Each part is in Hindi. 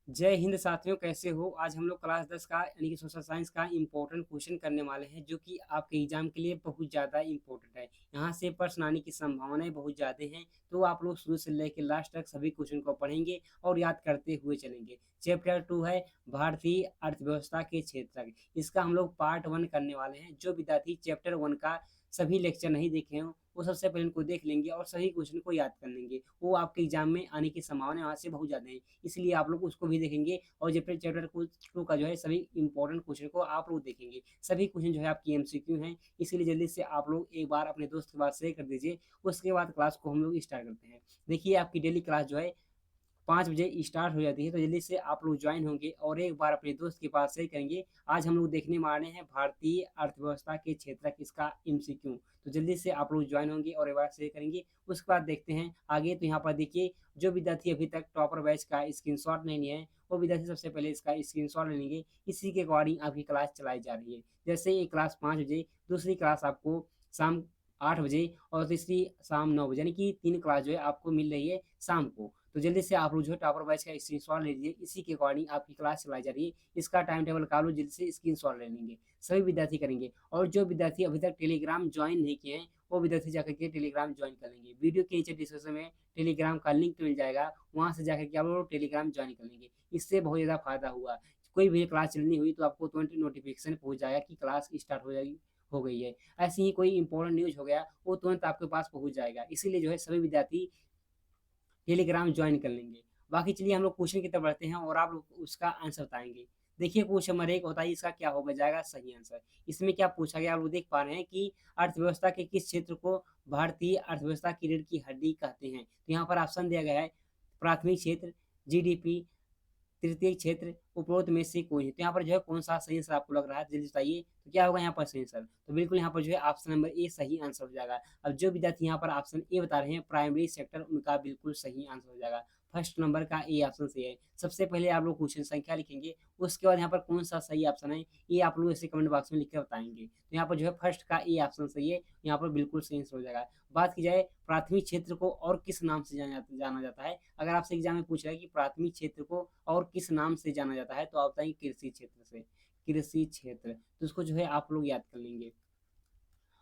जय हिंद साथियों, कैसे हो? आज हम लोग क्लास 10 का यानी कि सोशल साइंस का इम्पोर्टेंट क्वेश्चन करने वाले हैं, जो कि आपके एग्जाम के लिए बहुत ज़्यादा इम्पोर्टेंट है। यहाँ से प्रश्न आने की संभावनाएं बहुत ज़्यादा हैं, तो आप लोग शुरू से लेकर लास्ट तक सभी क्वेश्चन को पढ़ेंगे और याद करते हुए चलेंगे। चैप्टर 2 है भारतीय अर्थव्यवस्था के क्षेत्र। इसका हम लोग पार्ट 1 करने वाले हैं। जो विद्यार्थी चैप्टर 1 का सभी लेक्चर नहीं देखे हों, वो सबसे पहले इनको देख लेंगे और सभी क्वेश्चन को याद कर लेंगे। वो आपके एग्जाम में आने की संभावना वहाँ से बहुत ज़्यादा है, इसलिए आप लोग उसको भी देखेंगे। और जो फिर चैप्टर टू का जो है सभी इंपॉर्टेंट क्वेश्चन को आप लोग देखेंगे। सभी क्वेश्चन जो है आपकी एमसीक्यू हैं, इसीलिए जल्दी से आप लोग एक बार अपने दोस्त के पास शेयर कर दीजिए। उसके बाद क्लास को हम लोग स्टार्ट करते हैं। देखिए, आपकी डेली क्लास जो है 5 बजे स्टार्ट हो जाती है, तो जल्दी से आप लोग ज्वाइन होंगे और एक बार अपने दोस्त के पास शेयर करेंगे। आज हम लोग देखने वाले हैं भारतीय अर्थव्यवस्था के क्षेत्र इसका एमसीक्यू। तो जल्दी से आप लोग ज्वाइन होंगे और एक बार शेयर करेंगे। उसके बाद देखते हैं आगे। तो यहाँ पर देखिए, जो विद्यार्थी अभी तक टॉपर बैच का स्क्रीनशॉट नहीं लिया है, वो विद्यार्थी सबसे पहले इसका स्क्रीनशॉट ले लेंगे। इसी के अकॉर्डिंग आपकी क्लास चलाई जा रही है। जैसे एक क्लास 5 बजे, दूसरी क्लास आपको शाम 8 बजे और तीसरी शाम 9 बजे, यानी कि 3 क्लास जो है आपको मिल रही है शाम को। तो जल्दी से आप लोग जो है टॉपर बैच का स्क्रीनशॉट ले लीजिए। इसी के अकॉर्डिंग आपकी क्लास चलाई जा रही है। इसका टाइम टेबल निकाल लो, जल्दी से स्क्रीनशॉट ले लेंगे। सभी विद्यार्थी करेंगे। और जो विद्यार्थी अभी तक टेलीग्राम ज्वाइन नहीं किए हैं, वो विद्यार्थी जाकर के टेलीग्राम ज्वाइन कर लेंगे। वीडियो के नीचे डिस्क्रिप्शन में टेलीग्राम का लिंक मिल जाएगा, वहाँ से जाकर के आप लोग टेलीग्राम ज्वाइन कर लेंगे। इससे बहुत ज़्यादा फायदा हुआ। कोई भी क्लास चलनी हुई तो आपको तुरंत नोटिफिकेशन पहुँच जाएगा कि क्लास स्टार्ट हो गई है। ऐसे ही कोई इंपॉर्टेंट न्यूज़ हो गया, वो तुरंत आपके पास पहुँच जाएगा। इसीलिए जो है सभी विद्यार्थी टेलीग्राम ज्वाइन कर लेंगे। बाकी चलिए हम लोग क्वेश्चन की तरफ बढ़ते हैं और आप लोग उसका आंसर बताएंगे। देखिए, क्वेश्चन नंबर 1 होता है, इसका क्या होगा जाएगा सही आंसर। इसमें क्या पूछा गया, आप लोग देख पा रहे हैं कि अर्थव्यवस्था के किस क्षेत्र को भारतीय अर्थव्यवस्था की रीढ़ की हड्डी कहते हैं। तो यहाँ पर ऑप्शन दिया गया है प्राथमिक क्षेत्र, जीडीपी, तृतीय क्षेत्र, उपरोक्त में से कोई नहीं। तो यहाँ पर जो है कौन सा सही आंसर आपको लग रहा है, जल्दी बताइए। तो क्या होगा यहाँ पर सही आंसर? तो बिल्कुल यहाँ पर जो है ऑप्शन नंबर ए सही आंसर हो जाएगा। अब जो विद्यार्थी यहाँ पर ऑप्शन ए बता रहे हैं प्राइमरी सेक्टर, उनका बिल्कुल सही आंसर हो जाएगा। फर्स्ट नंबर का ए ऑप्शन सही है। सबसे पहले आप लोग क्वेश्चन संख्या लिखेंगे, उसके बाद यहाँ पर कौन सा सही ऑप्शन है ये आप लोग इसे कमेंट बॉक्स में लिख कर बताएंगे। तो यहाँ पर जो है फर्स्ट का ए ऑप्शन सही है, यहाँ पर बिल्कुल सही आंसर हो जाएगा। बात की जाए प्राथमिक क्षेत्र को और किस नाम से जाना जाता है, अगर आपसे एग्जाम में पूछ रहा है कि प्राथमिक क्षेत्र को और किस नाम से जाना जाता है, तो आप बताएंगे कृषि क्षेत्र से। कृषि क्षेत्र, तो उसको जो है आप लोग याद कर लेंगे।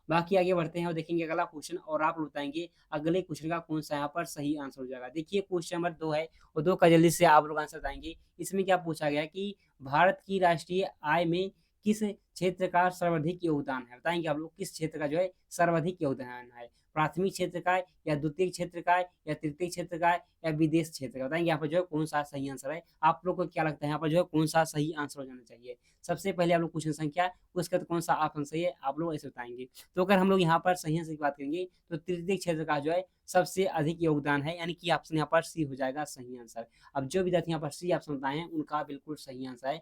बाकी आगे बढ़ते हैं और देखेंगे अगला क्वेश्चन, और आप लोग बताएंगे अगले क्वेश्चन का कौन सा यहाँ पर सही आंसर हो जाएगा। देखिए, क्वेश्चन नंबर 2 है और 2 का जल्दी से आप लोग आंसर बताएंगे। इसमें क्या पूछा गया कि भारत की राष्ट्रीय आय में किस क्षेत्र का सर्वाधिक योगदान है। बताएंगे आप लोग किस क्षेत्र का जो है सर्वाधिक योगदान है, प्राथमिक क्षेत्र का, या द्वितीय क्षेत्र का, या तृतीय क्षेत्र का, या विदेश क्षेत्र का। बताएंगे यहाँ पर जो है कौन सा सही आंसर है। आप लोग को क्या लगता है यहाँ पर जो है कौन सा सही आंसर हो जाना चाहिए? सबसे पहले आप लोग क्वेश्चन संख्या, उसके बाद कौन सा ऑप्शन सही है आप लोग ऐसे बताएंगे। तो अगर हम लोग यहाँ पर सही आंसर की बात करेंगे, तो तृतीय क्षेत्र का जो है सबसे अधिक योगदान है, यानी कि ऑप्शन यहाँ पर सी हो जाएगा सही आंसर। अब जो विद्यार्थी यहाँ पर सी ऑप्शन बताए हैं, उनका बिल्कुल सही आंसर है।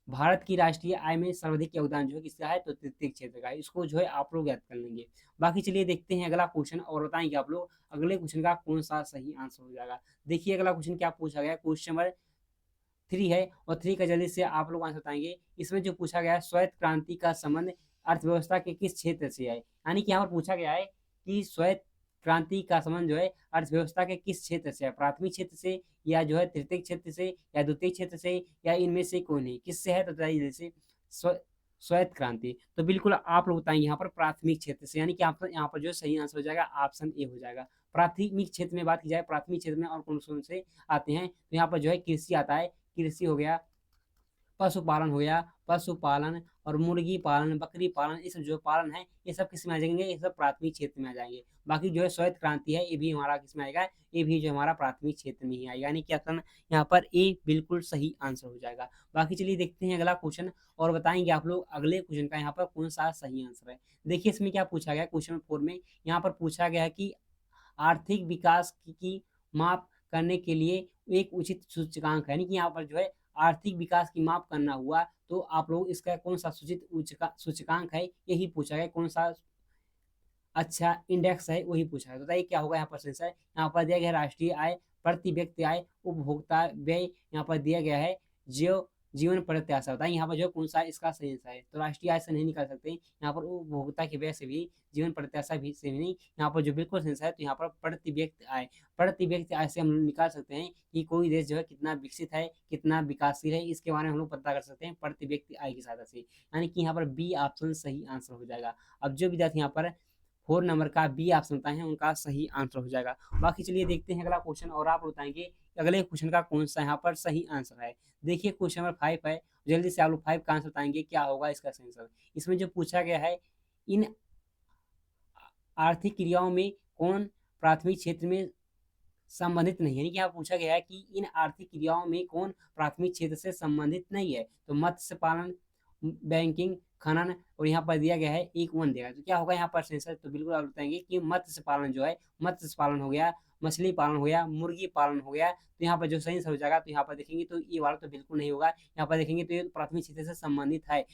भारत की राष्ट्रीय आय में सर्वाधिक योगदान जो है किसका है, तो तृतीय क्षेत्र का है। इसको जो है आप लोग याद कर लेंगे। बाकी चलिए देखते हैं अगला क्वेश्चन, और बताएंगे आप लोग अगले क्वेश्चन का कौन सा सही आंसर हो जाएगा। देखिए अगला क्वेश्चन क्या पूछा गया, क्वेश्चन नंबर 3 है और 3 का जल्दी से आप लोग आंसर बताएंगे। इसमें जो पूछा गया है श्वेत क्रांति का संबंध अर्थव्यवस्था के किस क्षेत्र से है, यानी कि यहाँ पर पूछा गया है कि श्वेत क्रांति का संबंध जो है अर्थव्यवस्था के किस क्षेत्र से है, प्राथमिक क्षेत्र से, या जो है तृतीय क्षेत्र से, या द्वितीय क्षेत्र से, या इनमें से कोई नहीं, किससे है? तो बताइए जैसे श्वेत क्रांति। तो बिल्कुल आप लोग बताएंगे यहाँ पर प्राथमिक क्षेत्र से, यानी कि आप यहाँ पर जो सही आंसर हो जाएगा ऑप्शन ए हो जाएगा। प्राथमिक क्षेत्र में बात की जाए, प्राथमिक क्षेत्र में और कौन कौन से आते हैं, तो यहाँ पर जो है कृषि आता है। कृषि हो गया, पशुपालन हो गया, पशुपालन और मुर्गी पालन, बकरी पालन, ये सब जो पालन है ये सब किस में आ जाएंगे, ये सब प्राथमिक क्षेत्र में आ जाएंगे। बाकी जो है श्वेत क्रांति है, ये भी हमारा किस में आएगा, ये भी जो हमारा प्राथमिक क्षेत्र में ही आएगा, यानी कि ऑप्शन यहाँ पर ए बिल्कुल सही आंसर हो जाएगा। बाकी चलिए देखते हैं अगला क्वेश्चन, और बताएंगे आप लोग अगले क्वेश्चन का यहाँ पर कौन सा सही आंसर है। देखिए इसमें क्या पूछा गया, क्वेश्चन 4 में यहाँ पर पूछा गया है कि आर्थिक विकास की माप करने के लिए एक उचित सूचकांक है, यानी कि यहाँ पर जो है आर्थिक विकास की माप करना हुआ, तो आप लोग इसका कौन सा सूचित सूचकांक है यही पूछा गया, कौन सा अच्छा इंडेक्स है वही पूछा है। तो बताइए क्या होगा यहाँ पर सेंसर। यहाँ पर दिया गया है राष्ट्रीय आय, प्रति व्यक्ति आय, उपभोक्ता व्यय, यहाँ पर दिया गया है जीवन प्रत्याशा बताएं यहाँ पर जो कौन सा इसका सही आंसर है। तो राष्ट्रीय आय से नहीं निकाल सकते, यहाँ पर उपभोक्ता की व्यय से भी, जीवन प्रत्याशा भी से भी नहीं, यहाँ पर जो बिल्कुल सही आंसर है तो यहाँ पर प्रति व्यक्ति आय, प्रति व्यक्ति आय से हम लोग निकाल सकते हैं कि कोई देश जो है कितना विकसित है, कितना विकासशील है, इसके बारे में हम लोग पता कर सकते हैं प्रति व्यक्ति आय की सहायता से। यानी कि यहाँ पर बी ऑप्शन सही आंसर हो जाएगा। अब जो विद्यार्थी यहाँ पर 4 नंबर का बी ऑप्शन बताए हैं उनका सही आंसर हो जाएगा। बाकी चलिए देखते हैं अगला क्वेश्चन और आप बताएंगे अगले क्वेश्चन का कौन सा यहाँ पर सही आंसर है। देखिए क्वेश्चन नंबर 5 है, जल्दी से आप लोग 5 का आंसर बताएंगे क्या होगा इसका सही आंसर। इसमें जो पूछा गया है, इन आर्थिक क्रियाओं में कौन प्राथमिक क्षेत्र में संबंधित नहीं है, यानी कि यहाँ पूछा गया है कि इन आर्थिक क्रियाओं में कौन प्राथमिक क्षेत्र से संबंधित नहीं है। तो मत्स्य पालन, बैंकिंग, खनन, और यहाँ पर दिया गया है एक वन दिया है। तो क्या होगा यहाँ पर सेंसर, तो बिल्कुल आप बताएंगे कि मत्स्य पालन जो है, मत्स्य पालन हो गया, मछली पालन हो गया, मुर्गी पालन हो गया। तो यहाँ पर जो सही हो जाएगा, तो यहाँ पर देखेंगे तो ये वाला तो बिल्कुल नहीं होगा। यहाँ पर देखेंगे तो ये प्राथमिक क्षेत्र से संबंधित है।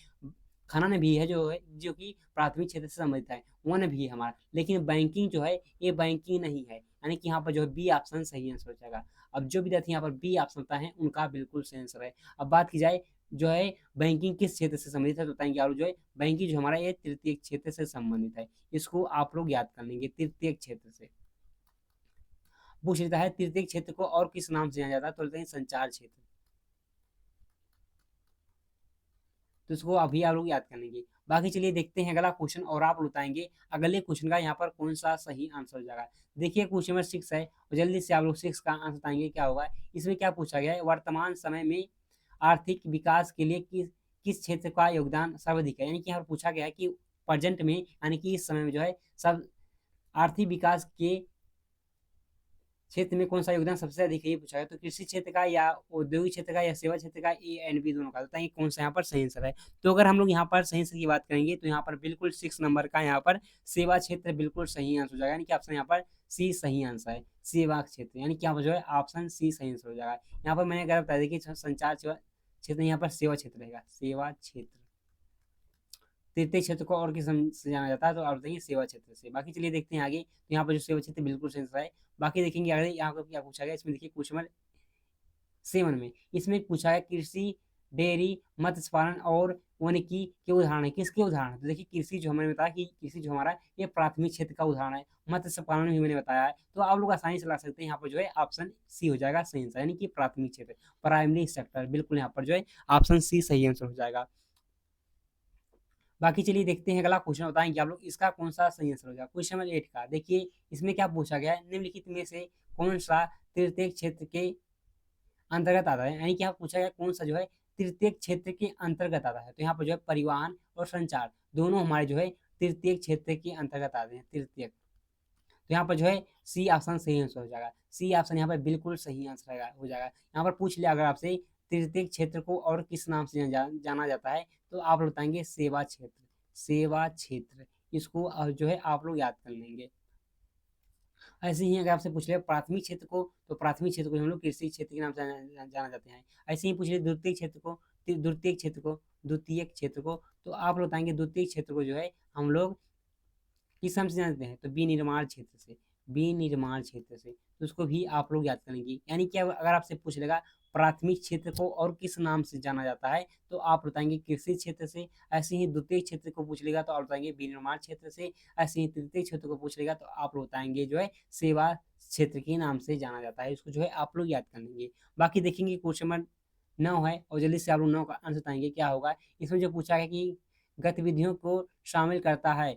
खनन भी है जो कि प्राथमिक क्षेत्र से संबंधित है, वन भी है हमारा, लेकिन बैंकिंग जो है ये बैंकिंग नहीं है। यानी कि यहाँ पर जो है बी ऑप्शन सही आंसर हो जाएगा। अब जो विद्यार्थी यहाँ पर बी ऑप्शन होता है उनका बिल्कुल सही आंसर है। अब बात की जाए जो है बैंकिंग किस क्षेत्र से संबंधित है, तो बताएंगे आप जो है बैंकिंग जो हमारा ये तृतीय क्षेत्र से संबंधित है। इसको आप लोग याद कर लेंगे, तृतीय क्षेत्र से पूछ लेता है। तृतीय क्षेत्र को और किस नाम से जाना जाता है, तो बोलते हैं संचार क्षेत्र। तो इसको अभी आप लोग याद कर लेंगे। बाकी चलिए देखते हैं अगला क्वेश्चन और आप बताएंगे अगले क्वेश्चन का यहाँ पर कौन सा सही आंसर हो जाएगा। देखिए क्वेश्चन नंबर 6 है, और जल्दी से आप लोग 6 का आंसर बताएंगे क्या होगा। इसमें क्या पूछा गया है, वर्तमान समय में आर्थिक विकास के लिए किस किस क्षेत्र का योगदान सर्वाधिक है। यानी कि यहाँ पर पूछा गया है कि प्रेजेंट में, यानी कि इस समय में जो है सब आर्थिक विकास के क्षेत्र में कौन सा योगदान सबसे अधिक है, ये पूछा है। तो कृषि क्षेत्र का या औद्योगिक क्षेत्र का या सेवा क्षेत्र का, ए एंड बी दोनों का, बताइए कौन सा यहाँ पर सही आंसर है। तो अगर हम लोग यहाँ पर सही आंसर की बात करेंगे तो यहाँ पर बिल्कुल 6 नंबर का यहाँ पर सेवा क्षेत्र बिल्कुल सही आंसर हो जाएगा। यानी कि ऑप्शन यहाँ पर सी सही आंसर है, सेवा क्षेत्र, यानी कि यहाँ पर जो है ऑप्शन सी सही आंसर हो जाएगा। यहाँ पर मैंने अगर बता दिया कि संचार सेवा क्षेत्र, यहाँ पर सेवा क्षेत्र रहेगा, सेवा क्षेत्र। तृतीय क्षेत्र को और किस नाम से जाना जाता है, तो आप बताइए सेवा क्षेत्र से। बाकी चलिए देखते हैं आगे, तो यहाँ पर जो सेवा क्षेत्र बिल्कुल सही आंसर है। बाकी देखेंगे आगे यहाँ पर क्या पूछा गया। इसमें देखिए क्वेश्चन नंबर 7 में इसमें पूछा है कृषि, डेयरी, मत्स्य पालन और वानिकी के उदाहरण है, किसके उदाहरण है। तो देखिए कृषि जो मैंने बताया कि कृषि जो हमारा ये प्राथमिक क्षेत्र का उदाहरण है, मत्स्य पालन भी मैंने बताया है। तो आप लोग आसानी से ला सकते हैं, यहाँ पर जो है ऑप्शन सी हो जाएगा सही आंसर, यानी कि प्राथमिक क्षेत्र, प्राइमरी सेक्टर, बिल्कुल यहाँ पर जो है ऑप्शन सी सही आंसर हो जाएगा। बाकी चलिए देखते हैं अगला क्वेश्चन, बताएंगे आप लोग इसका कौन सा सही आंसर हो जाएगा। क्वेश्चन नंबर 8 का देखिए, इसमें क्या पूछा गया है, निम्नलिखित में से कौन सा तृतीय क्षेत्र के अंतर्गत आता है। यानी कि यहाँ पूछा गया कौन सा जो है तृतीय क्षेत्र के अंतर्गत आता है। तो यहाँ पर जो है परिवहन और संचार दोनों हमारे जो है तृतीय क्षेत्र के अंतर्गत आते हैं, तृतीय। तो यहाँ पर जो है सी ऑप्शन सही आंसर हो जाएगा। सी ऑप्शन यहाँ पर बिल्कुल सही आंसर हो जाएगा। यहाँ पर पूछ लिया अगर आपसे तृतीय क्षेत्र को और किस नाम से जाना जाता है, तो आप लोग बताएंगे सेवा क्षेत्र, सेवा क्षेत्र। इसको जो है आप लोग याद कर लेंगे। ऐसे ही अगर आपसे पूछ ले प्राथमिक क्षेत्र को, तो प्राथमिक क्षेत्र को हम लोग कृषि क्षेत्र के नाम से जाना जाते हैं। ऐसे ही पूछ ले द्वितीय क्षेत्र को, द्वितीय क्षेत्र को, द्वितीय क्षेत्र को, तो आप लोग बताएंगे द्वितीय क्षेत्र को जो है हम लोग किस नाम से जानते हैं, तो विनिर्माण क्षेत्र से, विनिर्माण क्षेत्र से। तो उसको भी आप लोग याद करेंगे। यानी कि अगर आपसे पूछ लेगा प्राथमिक क्षेत्र को और किस नाम से जाना जाता है, तो आप बताएंगे कृषि क्षेत्र से। ऐसे ही द्वितीय क्षेत्र को पूछ लेगा तो आप बताएंगे विनिर्माण क्षेत्र से। ऐसे ही तृतीय क्षेत्र को पूछ लेगा तो आप बताएंगे जो है सेवा क्षेत्र के नाम से जाना जाता है। इसको जो है आप लोग याद कर लेंगे। बाकी देखेंगे क्वेश्चन नंबर 9 है, और जल्दी से आप लोग 9 का आंसर बताएंगे क्या होगा। इसमें जो पूछा है कि गतिविधियों को शामिल करता है,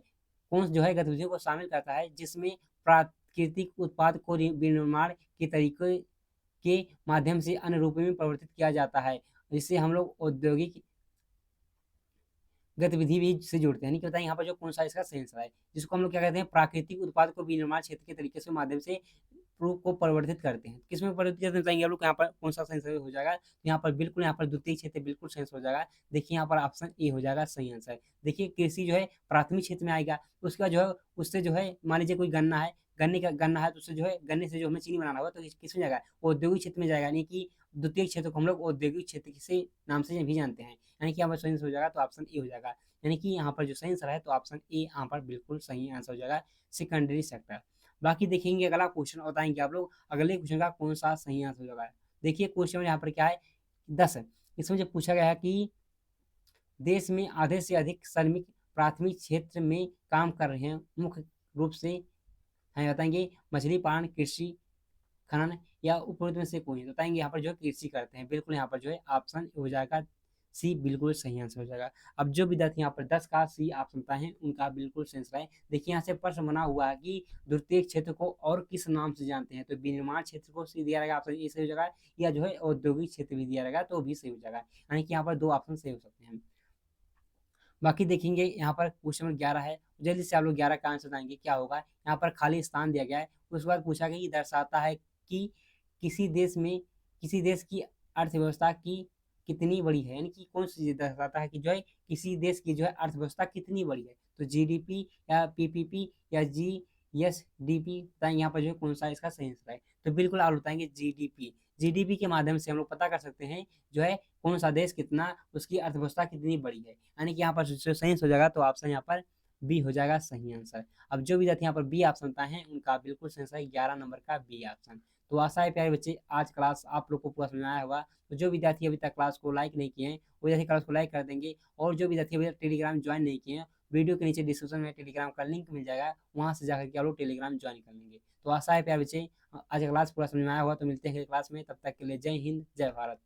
कौन जो है गतिविधियों को शामिल करता है जिसमें प्राकृतिक उत्पाद को विनिर्माण के तरीके के माध्यम से अन्य रूपों में परिवर्तित किया जाता है, जिससे हम लोग औद्योगिक गतिविधि भी से जोड़ते हैं। नहीं कहता है यहाँ पर जो कौन सा इसका सही आंसर है, जिसको हम लोग क्या कहते हैं प्राकृतिक उत्पाद को विनिर्माण क्षेत्र के तरीके से माध्यम से रूप को परिवर्तित करते हैं। किसमें परिवर्तित करते हैं बताएंगे आप लोग, यहाँ पर कौन सा सही आंसर हो जाएगा। यहाँ पर बिल्कुल यहाँ पर द्वितीय क्षेत्र बिल्कुल सही आंसर हो जाएगा। देखिए यहाँ पर ऑप्शन ए हो जाएगा सही आंसर। देखिए कृषि जो है प्राथमिक क्षेत्र में आएगा, उसका जो है उससे जो है मान लीजिए कोई गन्ना है, गन्ने का गन्ना है, तो उससे जो है गन्ने से जो हमें चीनी बनाना होगा तो किस में जाएगा, औद्योगिक क्षेत्र में जाएगा। यानी कि द्वितीय क्षेत्र को हम लोग औद्योगिक क्षेत्र से नाम से भी जानते हैं। यानी कि यहाँ पर सही आंसर हो जाएगा तो ऑप्शन ए हो जाएगा। यानी कि यहाँ पर जो सही आंसर है तो ऑप्शन ए यहाँ पर बिल्कुल सही आंसर हो जाएगा, सेकेंडरी सेक्टर। बाकी देखेंगे अगला क्वेश्चन, बताएंगे आप लोग अगले क्वेश्चन का कौन सा सही आंसर हो जाएगा। देखिए क्वेश्चन यहाँ पर क्या है, 10 है। इसमें जो पूछा गया है कि देश में आधे से अधिक श्रमिक प्राथमिक क्षेत्र में काम कर रहे हैं, मुख्य रूप से हैं बताएंगे मछली पालन, कृषि, खनन या उपरोक्त में से कोई है। तो बताएंगे यहाँ पर जो है कृषि करते हैं। बिल्कुल यहाँ पर जो है ऑप्शन हो जाएगा सी, बिल्कुल सही आंसर हो जाएगा। अब जो विद्यार्थी यहाँ पर 10 का सी ऑप्शन बताए हैं उनका बिल्कुल सही आंसर है। देखिए यहाँ से प्रश्न बना हुआ है कि द्वितीय क्षेत्र को और किस नाम से जानते हैं, तो विनिर्माण क्षेत्र को सी दिया रहेगा, ऑप्शन ए सही हो जाएगा, या जो है औद्योगिक क्षेत्र भी दिया रहेगा तो भी सही हो जाएगा। यानी कि यहाँ पर दो ऑप्शन सही हो सकते हैं। बाकी देखेंगे यहाँ पर क्वेश्चन नंबर 11 है, जल्दी से आप लोग 11 का आंसर बताएंगे क्या होगा। यहाँ पर खाली स्थान दिया गया है, उसके बाद पूछा गया कि दर्शाता है कि किसी देश में किसी देश की अर्थव्यवस्था की कितनी बड़ी है, यानी कि कौन सी चीज दर्शाता है कि जो है किसी देश की जो है अर्थव्यवस्था कितनी बड़ी है। तो जीडीपी या पीपीपी या जीएसडीपी बताएंगे यहाँ पर जो है कौन सा इसका सही आंसर है। तो बिल्कुल आप बताएंगे जीडीपी। जीडीपी के माध्यम से हम लोग पता कर सकते हैं जो है कौन सा देश कितना, उसकी अर्थव्यवस्था कितनी बड़ी है। यानी कि यहाँ पर जो सही हो जाएगा तो ऑप्शन यहाँ पर बी हो जाएगा सही आंसर। अब जो विद्यार्थी यहाँ पर बी ऑप्शन पाए हैं उनका बिल्कुल सही आंसर है 11 नंबर का बी ऑप्शन। तो आशा है प्यारे बच्चे आज क्लास आप लोग को पूरा समझ में आया होगा। तो जो विद्यार्थी अभी तक क्लास को लाइक नहीं किए हैं वो विद्यार्थी क्लास को लाइक कर देंगे, और जो विद्यार्थी अभी तक टेलीग्राम ज्वाइन नहीं किए हैं, वीडियो के नीचे डिस्क्रिप्शन में टेलीग्राम का लिंक मिल जाएगा, वहाँ से जाकर के आप लोग टेलीग्राम ज्वाइन कर लेंगे। तो आशा है प्यारे बच्चे आज क्लास पूरा समझ में आया होगा। तो मिलते हैं क्लास में, तब तक के लिए जय हिंद जय भारत।